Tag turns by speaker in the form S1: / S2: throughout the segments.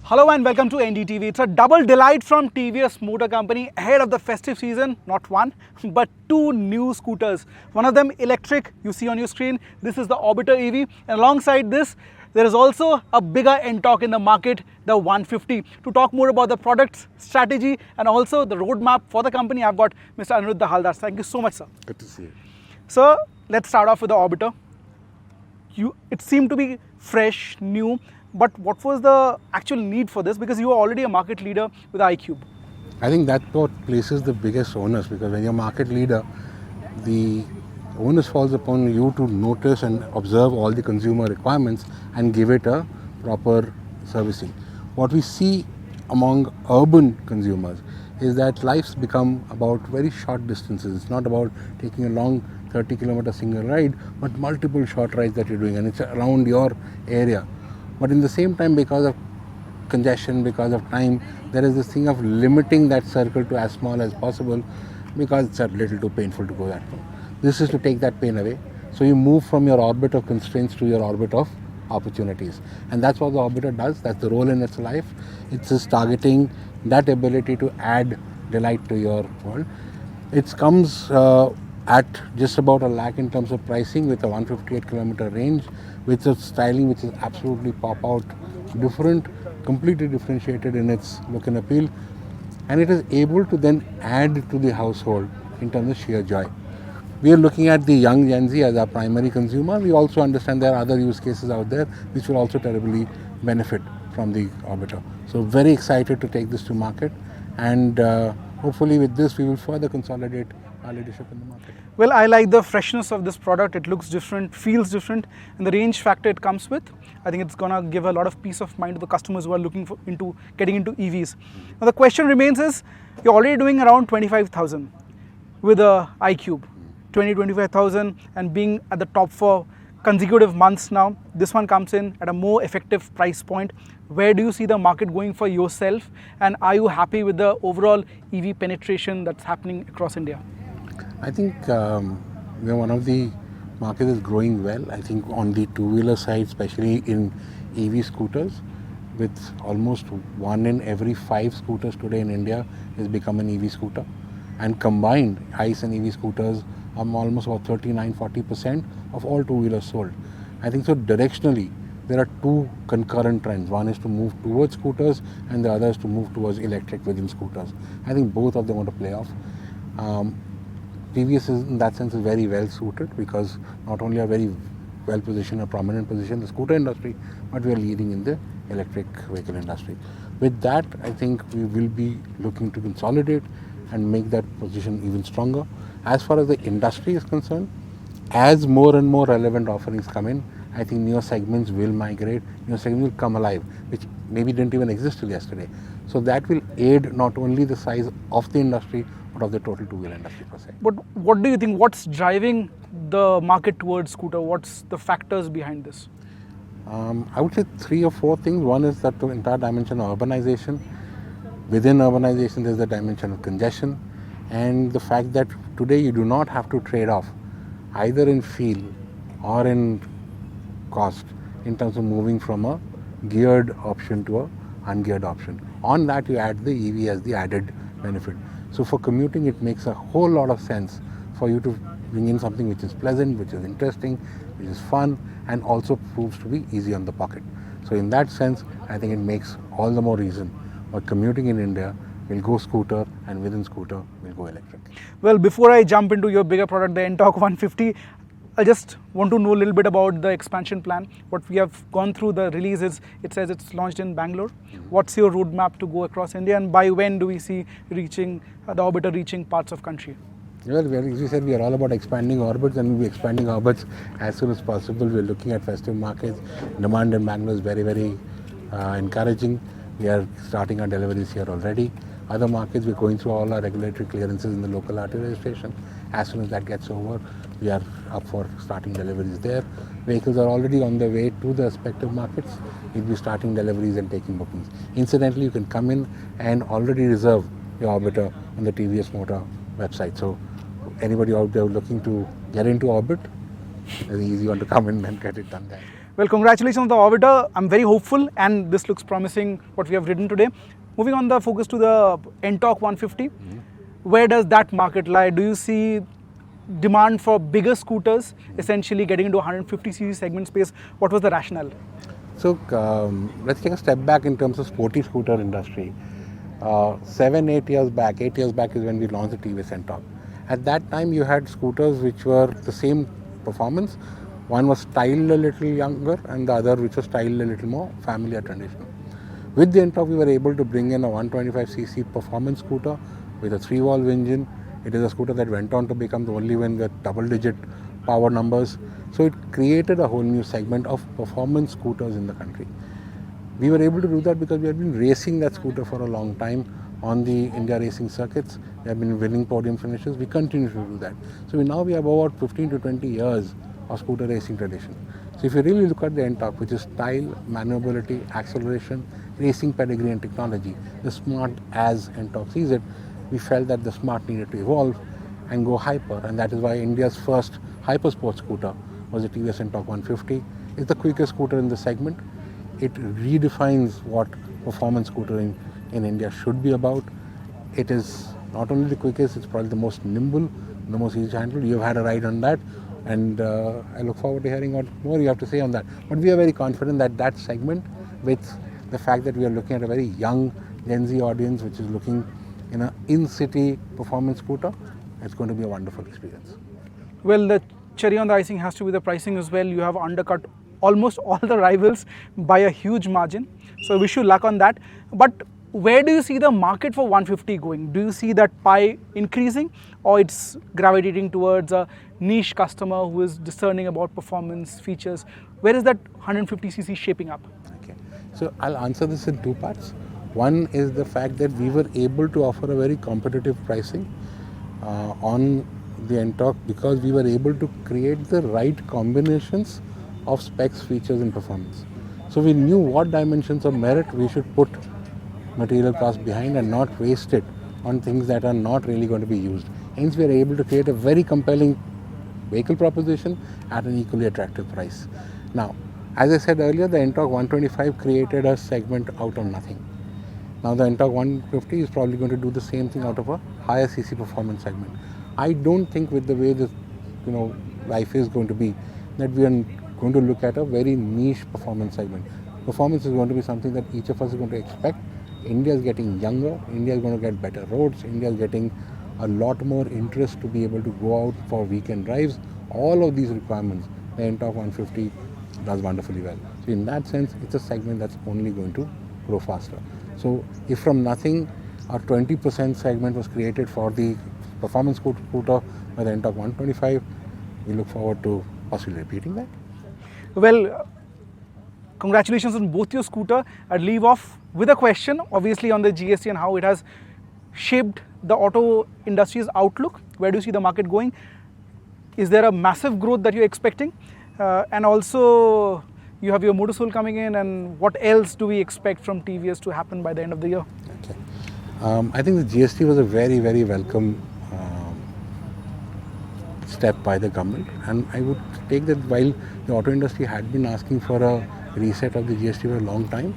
S1: Hello and welcome to NDTV. It's a double delight from TVS Motor Company ahead of the festive season. Not one, but two new scooters. One of them electric, you see on your screen. This is the Orbiter EV. And alongside this, there is also a bigger Ntorq in the market, the 150. To talk more about the product's strategy and also the roadmap for the company, I've got Mr. Aniruddha Haldar. Thank you so much, sir.
S2: Good to see you.
S1: So let's start off with the Orbiter. It seemed to be fresh, new. But what was the actual need for this? Because you are already a market leader with iQube.
S2: I think that's what places the biggest onus, because when you're market leader, the onus falls upon you to notice and observe all the consumer requirements and give it a proper servicing. What we see among urban consumers is that life's become about very short distances. It's not about taking a long 30-kilometer single ride, but multiple short rides that you're doing, and it's around your area. But in the same time, because of congestion, because of time, there is this thing of limiting that circle to as small as possible, because it's a little too painful to go that far. This is to take that pain away. So you move from your orbit of constraints to your orbit of opportunities. And that's what the Orbiter does. That's the role in its life. It's just targeting that ability to add delight to your world. It comes at just about $1 lakh in terms of pricing, with a 158-kilometer range, with a styling which is absolutely pop out different, completely differentiated in its look and appeal, and it is able to then add to the household in terms of sheer joy. We are looking at the young Gen Z as our primary consumer. We also understand there are other use cases out there which will also terribly benefit from the Orbiter. So very excited to take this to market, and hopefully with this we will further consolidate our leadership in the market.
S1: Well, I like the freshness of this product. It looks different, feels different, and the range factor it comes with, I think it's gonna give a lot of peace of mind to the customers who are looking into getting into EVs. Now the question remains is, you're already doing around 25,000 with a iQube, 25,000, and being at the top for consecutive months now. This one comes in at a more effective price point. Where do you see the market going for yourself, and are you happy with the overall EV penetration that's happening across India?
S2: I think one of the markets is growing well. I think on the two-wheeler side, especially in EV scooters, with almost 1 in every 5 scooters today in India has become an EV scooter, and combined ICE and EV scooters are almost about 39-40% of all two-wheelers sold. I think so directionally there are two concurrent trends. One is to move towards scooters, and the other is to move towards electric within scooters. I think both of them want to play off. TVS is, in that sense, is very well suited, because not only are very well positioned, a prominent position in the scooter industry, but we are leading in the electric vehicle industry. With that, I think we will be looking to consolidate and make that position even stronger. As far as the industry is concerned, as more and more relevant offerings come in, I think newer segments will migrate, newer segments will come alive, which maybe didn't even exist till yesterday. So that will aid not only the size of the industry, but of the total two-wheeler industry per se.
S1: But what do you think, what's driving the market towards scooter? What's the factors behind this?
S2: I would say 3 or 4 things. One is that the entire dimension of urbanization. Within urbanization, there's the dimension of congestion, and the fact that today you do not have to trade off either in feel or in cost in terms of moving from a geared option to a ungeared option. On that, you add the EV as the added benefit. So for commuting, it makes a whole lot of sense for you to bring in something which is pleasant, which is interesting, which is fun, and also proves to be easy on the pocket. So in that sense, I think it makes all the more reason why commuting in India will go scooter, and within scooter will go electric.
S1: Well, before I jump into your bigger product, the Ntorq 150, I just want to know a little bit about the expansion plan. What we have gone through the release is, it says it's launched in Bangalore. What's your roadmap to go across India, and by when do we see reaching the Orbiter reaching parts of country?
S2: Well, as you said, we are all about expanding orbits, and we'll be expanding orbits as soon as possible. We're looking at festive markets. Demand in Bangalore is very, very encouraging. We are starting our deliveries here already. Other markets, we're going through all our regulatory clearances in the local RT registration. As soon as that gets over, we are up for starting deliveries there. Vehicles are already on their way to the respective markets. We'll be starting deliveries and taking bookings. Incidentally, you can come in and already reserve your Orbiter on the TVS Motor website. So anybody out there looking to get into Orbit, it's an easy one to come in and get it done there.
S1: Well, congratulations on the Orbiter. I'm very hopeful and this looks promising what we have ridden today. Moving on the focus to the Ntorq 150. Where does that market lie? Do you see demand for bigger scooters, essentially getting into 150cc segment space? What was the rationale?
S2: So let's take a step back in terms of sporty scooter industry. 8 years back is when we launched the TVS Entorq. At that time you had scooters which were the same performance. One was styled a little younger and the other which was styled a little more family or traditional. With the Entorq we were able to bring in a 125cc performance scooter with a 3-valve engine. It is a scooter that went on to become the only one with double-digit power numbers. So it created a whole new segment of performance scooters in the country. We were able to do that because we had been racing that scooter for a long time on the India racing circuits. We have been winning podium finishes. We continue to do that. So we have about 15 to 20 years of scooter racing tradition. So if you really look at the Ntorq, which is style, maneuverability, acceleration, racing pedigree and technology, the smart as Ntorq sees it, we felt that the smart needed to evolve and go hyper, and that is why India's first hyper sports scooter was the TVS Entorq 150. It's the quickest scooter in the segment. It redefines what performance scootering in India should be about. It is not only the quickest, it's probably the most nimble, the most easy to handle. You've had a ride on that, and I look forward to hearing what more you have to say on that. But we are very confident that that segment, with the fact that we are looking at a very young Gen Z audience which is looking in an in-city performance scooter, it's going to be a wonderful experience.
S1: Well, the cherry on the icing has to be the pricing as well. You have undercut almost all the rivals by a huge margin. So I wish you luck on that. But where do you see the market for 150 going? Do you see that pie increasing, or it's gravitating towards a niche customer who is discerning about performance features? Where is that 150cc shaping up?
S2: Okay. So I'll answer this in two parts. One is the fact that we were able to offer a very competitive pricing on the Ntorq because we were able to create the right combinations of specs, features and performance. So we knew what dimensions of merit we should put material cost behind and not waste it on things that are not really going to be used. Hence we are able to create a very compelling vehicle proposition at an equally attractive price. Now, as I said earlier, the Ntorq 125 created a segment out of nothing. Now the Ntorq 150 is probably going to do the same thing out of a higher cc performance segment. I don't think with the way this life is going to be that we are going to look at a very niche performance segment. Performance is going to be something that each of us is going to expect. India is getting younger, India is going to get better roads, India is getting a lot more interest to be able to go out for weekend drives. All of these requirements, the Ntorq 150 does wonderfully well. So in that sense, it's a segment that's only going to grow faster. So if from nothing a 20% segment was created for the performance scooter by the Ntorq 125, we look forward to possibly repeating that.
S1: Well, congratulations on both your scooter. I'd leave off with a question, obviously on the GST and how it has shaped the auto industry's outlook. Where do you see the market going? Is there a massive growth that you're expecting? And also, you have your Motor Soul coming in, and what else do we expect from TVS to happen by the end of the year?
S2: Okay. I think the GST was a very, very welcome step by the government, and I would take that while the auto industry had been asking for a reset of the GST for a long time,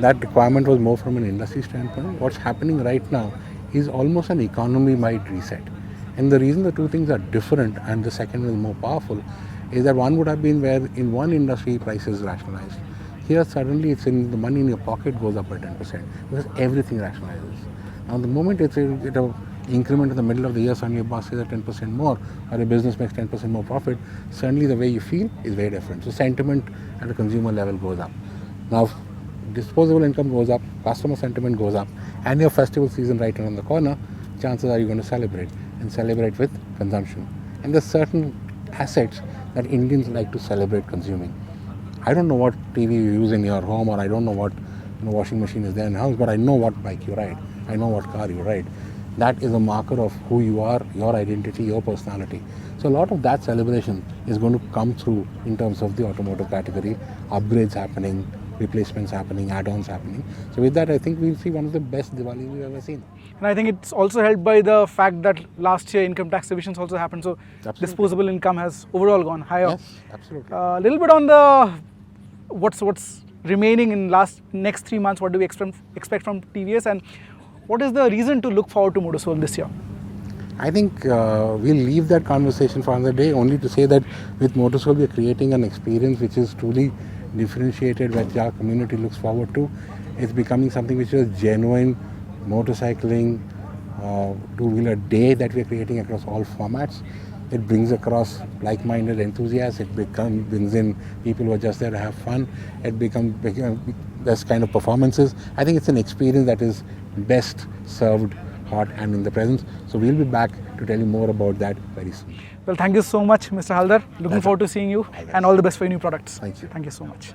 S2: that requirement was more from an industry standpoint. What's happening right now is almost an economy-wide reset. And the reason the two things are different and the second is more powerful is that one would have been where in one industry prices rationalized. Here suddenly it's in the money in your pocket goes up by 10% because everything rationalizes. Now the moment it's an increment in the middle of the year, suddenly your boss says 10% more or your business makes 10% more profit, suddenly the way you feel is very different. So sentiment at a consumer level goes up. Now disposable income goes up, customer sentiment goes up, and your festival season right around the corner, chances are you're going to celebrate and celebrate with consumption. And there's certain assets that Indians like to celebrate consuming. I don't know what TV you use in your home, or I don't know what washing machine is there in the house, but I know what bike you ride. I know what car you ride. That is a marker of who you are, your identity, your personality. So a lot of that celebration is going to come through in terms of the automotive category, upgrades happening, replacements happening, add-ons happening. So with that, I think we'll see one of the best Diwalis we've ever seen.
S1: And I think it's also helped by the fact that last year income tax revisions also happened. So
S2: Absolutely.
S1: disposable income has overall gone higher.
S2: Yes, absolutely.
S1: A little bit on the what's remaining in next 3 months? What do we expect from TVS, and what is the reason to look forward to Motorsoul this year?
S2: I think we'll leave that conversation for another day, only to say that with Motorsoul we are creating an experience which is truly differentiated, which our community looks forward to. It's becoming something which is genuine motorcycling, two-wheeler day that we're creating across all formats. It brings across like-minded enthusiasts. It brings in people who are just there to have fun. It becomes this kind of performances. I think it's an experience that is best served hot and in the presence. So we'll be back to tell you more about that very soon.
S1: Well, thank you so much, Mr. Haldar. Looking forward to seeing you, and all the best for your new products.
S2: Thank you.
S1: Thank you so much.